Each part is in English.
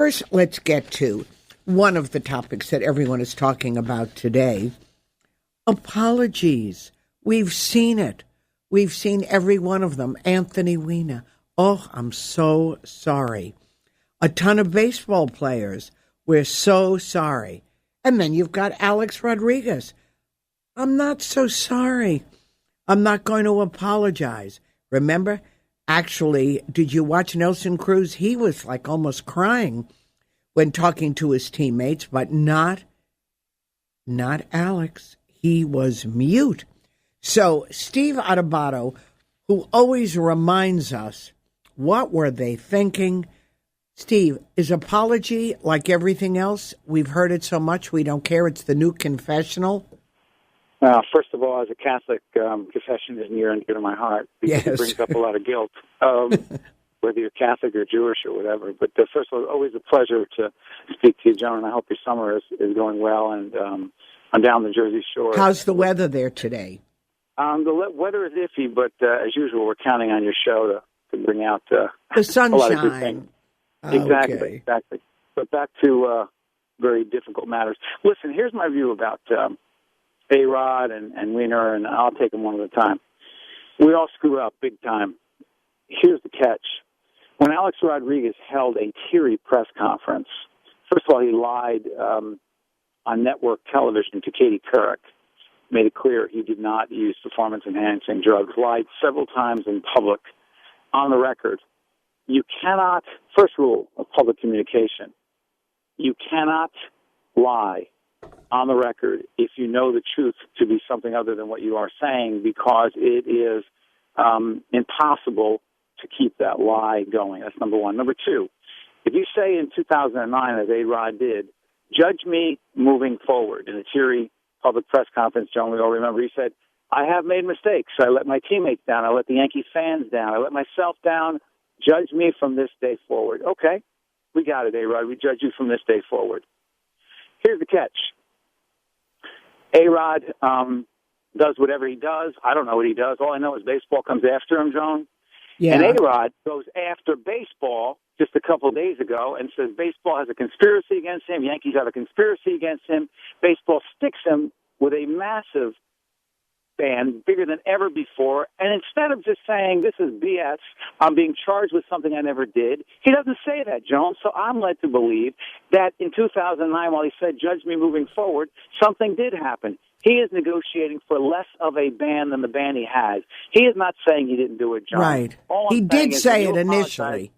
First, let's get to one of the topics that everyone is talking about today. Apologies. We've seen it. We've seen every one of them. Anthony Weiner. Oh, I'm so sorry. A ton of baseball players. We're so sorry. And then you've got Alex Rodriguez. I'm not so sorry. I'm not going to apologize. Remember? Actually, did you watch Nelson Cruz? He was like almost crying when talking to his teammates, but not Alex. He was mute. So Steve Adubato, who always reminds us, what were they thinking? Steve, is apology like everything else? We've heard it so much we don't care. It's the new confessional. First of all, as a Catholic, confession is near and dear to my heart because it brings up a lot of guilt, whether you're Catholic or Jewish or whatever. But first of all, always a pleasure to speak to you, Joan, and I hope your summer is going well. And I'm down the Jersey Shore. How's the weather there today? The weather is iffy, but as usual, we're counting on your show to bring out the sunshine. A lot of good things. Exactly. But back to very difficult matters. Listen, here's my view about A-Rod and Weiner, and I'll take them one at a time. We all screw up big time. Here's the catch. When Alex Rodriguez held a teary press conference, first of all, he lied on network television to Katie Couric, made it clear he did not use performance-enhancing drugs, lied several times in public on the record. You cannot, first rule of public communication, you cannot lie on the record if you know the truth to be something other than what you are saying, because it is impossible to keep that lie going. That's number one. Number two, if you say in 2009, as A-Rod did, judge me moving forward, in a teary public press conference, Joan, we all remember, he said, I have made mistakes. I let my teammates down. I let the Yankee fans down. I let myself down. Judge me from this day forward. Okay, we got it, A-Rod. We judge you from this day forward. Here's the catch. A-Rod does whatever he does. I don't know what he does. All I know is baseball comes after him, Joan. Yeah. And A-Rod goes after baseball just a couple of days ago and says baseball has a conspiracy against him. Yankees have a conspiracy against him. Baseball sticks him with a massive ban, bigger than ever before. And instead of just saying, this is BS, I'm being charged with something I never did, he doesn't say that, Joan. So I'm led to believe that in 2009, while he said, judge me moving forward, something did happen. He is negotiating for less of a ban than the ban he has. He is not saying he didn't do it, Joan. Right. He did say it initially.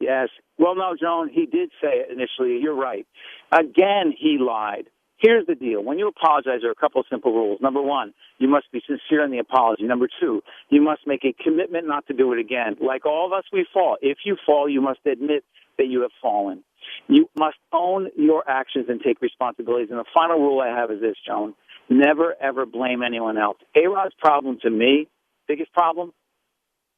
Yes. Well, no, Joan, he did say it initially. You're right. Again, he lied. Here's the deal. When you apologize, there are a couple of simple rules. Number one, you must be sincere in the apology. Number two, you must make a commitment not to do it again. Like all of us, we fall. If you fall, you must admit that you have fallen. You must own your actions and take responsibilities. And the final rule I have is this, Joan. Never, ever blame anyone else. A-Rod's problem to me, biggest problem,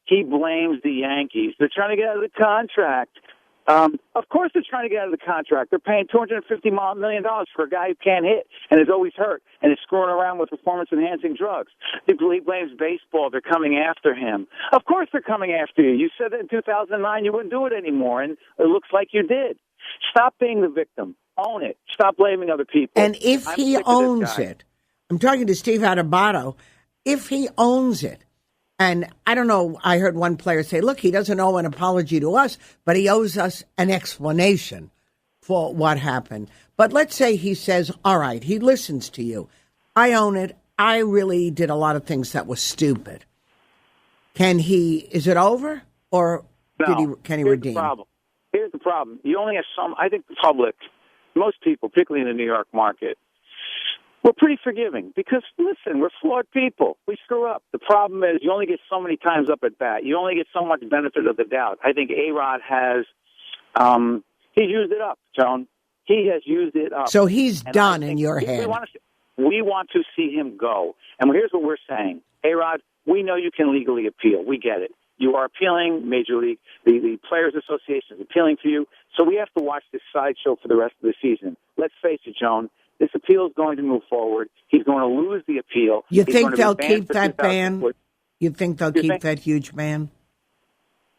he blames the Yankees. They're trying to get out of the contract. Of course they're trying to get out of the contract. They're paying $250 million for a guy who can't hit and is always hurt and is screwing around with performance-enhancing drugs. He blames baseball. They're coming after him. Of course they're coming after you. You said that in 2009 you wouldn't do it anymore, and it looks like you did. Stop being the victim. Own it. Stop blaming other people. And if he owns it, I'm talking to Steve Adubato, if he owns it, and I don't know, I heard one player say, look, he doesn't owe an apology to us, but he owes us an explanation for what happened. But let's say he says, all right, he listens to you. I own it. I really did a lot of things that were stupid. Is it over? Or can he redeem? Here's the problem. You only have I think the public, most people, particularly in the New York market, we're pretty forgiving because, listen, we're flawed people. We screw up. The problem is you only get so many times up at bat. You only get so much benefit of the doubt. I think A-Rod has he's used it up, Joan. He has used it up. So he's done in your head. We want to see him go. And here's what we're saying. A-Rod, we know you can legally appeal. We get it. You are appealing, Major League. The Players Association is appealing to you. So we have to watch this sideshow for the rest of the season. Let's face it, Joan. This appeal is going to move forward. He's going to lose the appeal. You think they'll keep that ban? You think they'll keep that huge ban?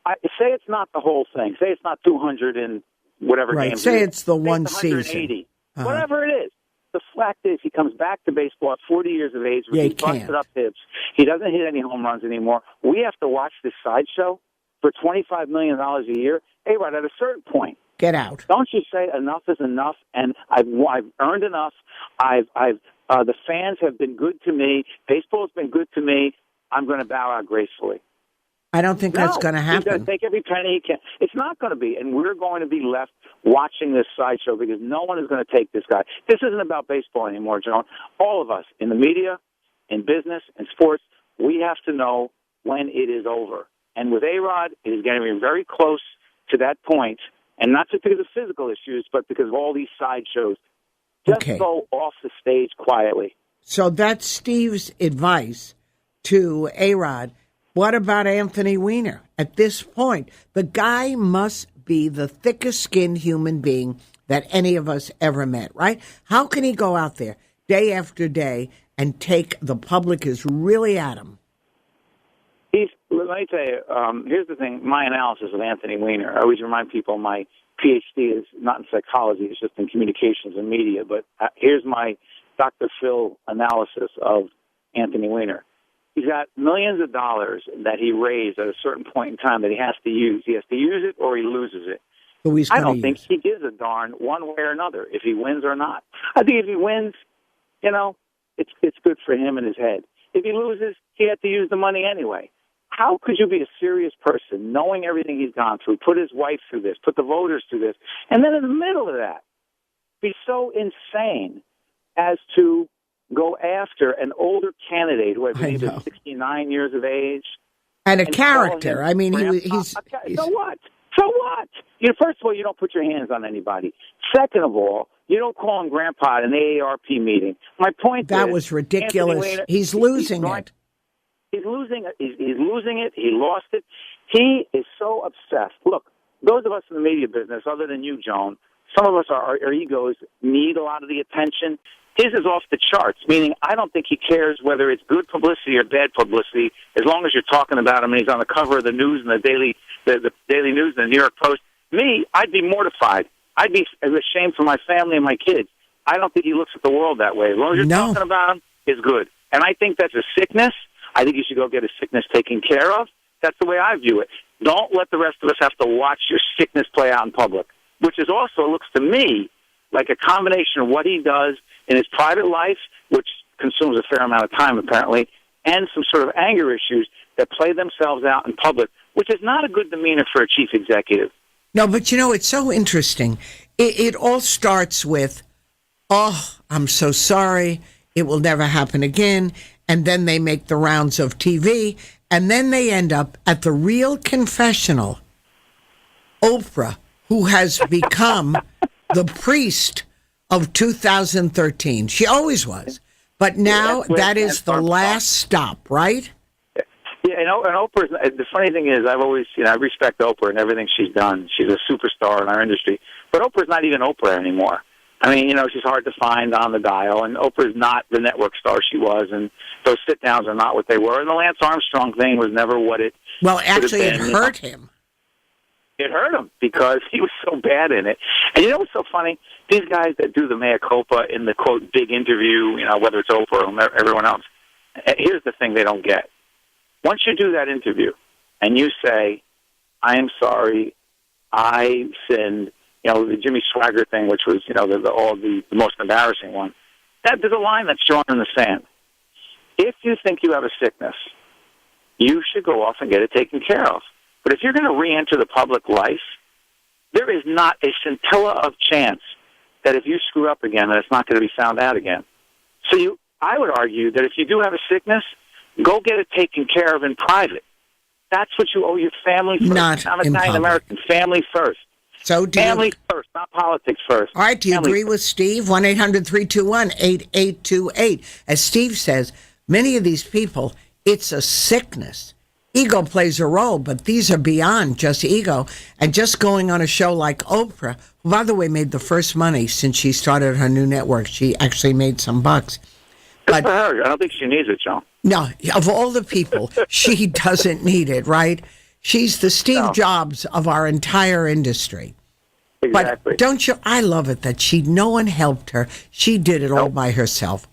Say it's not the whole thing. Say it's not 250 whatever right. game. Say it's the one 180, season. whatever it is. The fact is, he comes back to baseball at 40 years of age with these busted up hips. He doesn't hit any home runs anymore. We have to watch this sideshow for $25 million a year. Hey, right, at a certain point, get out. Don't you say enough is enough? And I've earned enough. The fans have been good to me. Baseball's been good to me. I'm going to bow out gracefully. I don't think that's going to happen. He's going to take every penny he can. It's not going to be, and we're going to be left watching this sideshow because no one is going to take this guy. This isn't about baseball anymore, Joan. All of us in the media, in business, in sports, we have to know when it is over. And with A-Rod, it is getting very close to that point, and not just because of physical issues, but because of all these sideshows. Just go off the stage quietly. So that's Steve's advice to A-Rod. What about Anthony Weiner? At this point, the guy must be the thickest-skinned human being that any of us ever met, right? How can he go out there day after day and take the public is really at him? Let me tell you, here's the thing, my analysis of Anthony Weiner. I always remind people my PhD is not in psychology, it's just in communications and media. But here's my Dr. Phil analysis of Anthony Weiner. He's got millions of dollars that he raised at a certain point in time that he has to use. He has to use it or he loses it. I don't think he gives a darn one way or another if he wins or not. I think if he wins, it's good for him and his head. If he loses, he had to use the money anyway. How could you be a serious person knowing everything he's gone through, put his wife through this, put the voters through this, and then in the middle of that, be so insane as to go after an older candidate who I believe is 69 years of age. And a character. I mean, he's... So what? So what? First of all, you don't put your hands on anybody. Second of all, you don't call him Grandpa at an AARP meeting. My point that was ridiculous. Weiner, he's losing it. He's losing it. He's losing it. He lost it. He is so obsessed. Look, those of us in the media business, other than you, Joan, some of us, our egos need a lot of the attention. His is off the charts, meaning I don't think he cares whether it's good publicity or bad publicity, as long as you're talking about him and he's on the cover of the news and the Daily News and the New York Post. Me, I'd be mortified. I'd be ashamed for my family and my kids. I don't think he looks at the world that way. As long as you're talking about him, it's good. And I think that's a sickness. I think you should go get a sickness taken care of. That's the way I view it. Don't let the rest of us have to watch your sickness play out in public, which is also looks to me like a combination of what he does in his private life, which consumes a fair amount of time apparently, and some sort of anger issues that play themselves out in public, which is not a good demeanor for a chief executive. No, but it's so interesting. It all starts with, oh, I'm so sorry, it will never happen again. And then they make the rounds of TV, and then they end up at the real confessional. Oprah, who has become the priest of 2013. She always was. But now that is the last stop, right? Yeah, and Oprah's, the funny thing is, I've always, I respect Oprah and everything she's done. She's a superstar in our industry. But Oprah's not even Oprah anymore. I mean, she's hard to find on the dial, and Oprah's not the network star she was, and those sit-downs are not what they were. And the Lance Armstrong thing was never what it Well, actually, it hurt him. It hurt him because he was so bad in it. And what's so funny? These guys that do the mea culpa in the, quote, big interview, whether it's Oprah or everyone else, here's the thing they don't get. Once you do that interview and you say, I am sorry, I sinned, the Jimmy Swaggart thing, which was, the most embarrassing one, there's a line that's drawn in the sand. If you think you have a sickness, you should go off and get it taken care of. But if you're going to re-enter the public life, there is not a scintilla of chance that if you screw up again, that it's not going to be found out again. So I would argue that if you do have a sickness, go get it taken care of in private. That's what you owe your family first. I'm Italian-American. Family first. So family first, not politics first. All right, do you agree with Steve? 1-800-321-8828. As Steve says, many of these people, it's a sickness. Ego plays a role, but these are beyond just ego. And just going on a show like Oprah, who, by the way, made the first money since she started her new network. She actually made some bucks. Good for her. I don't think she needs it, John. No, of all the people, she doesn't need it, right? She's the Steve Jobs of our entire industry. Exactly. But don't you? I love it that no one helped her. She did it all by herself.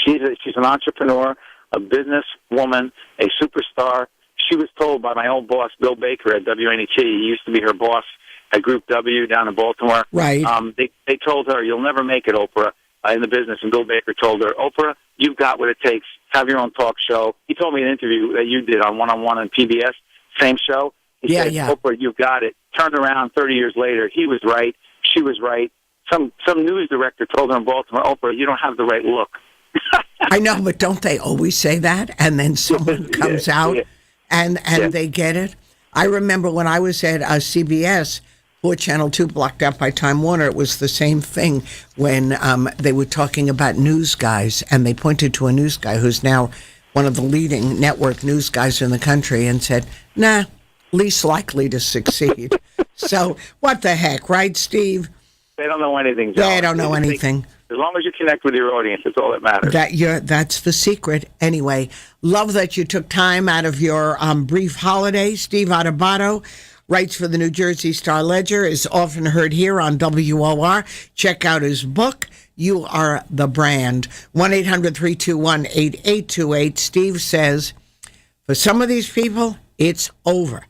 She's an entrepreneur, a businesswoman, a superstar. She was told by my old boss, Bill Baker at WNET. He used to be her boss at Group W down in Baltimore. Right. They told her, "You'll never make it, Oprah, in the business." And Bill Baker told her, "Oprah, you've got what it takes. Have your own talk show." He told me in an interview that you did on One-on-One on PBS, same show. He said, "Oprah, you've got it." Turned around 30 years later. He was right. She was right. Some news director told her in Baltimore, "Oprah, you don't have the right look." I know, but don't they always say that? And then someone comes out and they get it. I remember when I was at CBS, for Channel 2, blocked out by Time Warner, it was the same thing when they were talking about news guys, and they pointed to a news guy who's now one of the leading network news guys in the country and said, "Nah, least likely to succeed." So what the heck, right, Steve? They don't know anything, John. They don't know anything. As long as you connect with your audience, that's all that matters. That's the secret. Anyway, love that you took time out of your brief holiday. Steve Adubato writes for the New Jersey Star-Ledger, is often heard here on WOR. Check out his book, You Are the Brand. 1-800-321-8828. Steve says, for some of these people, it's over.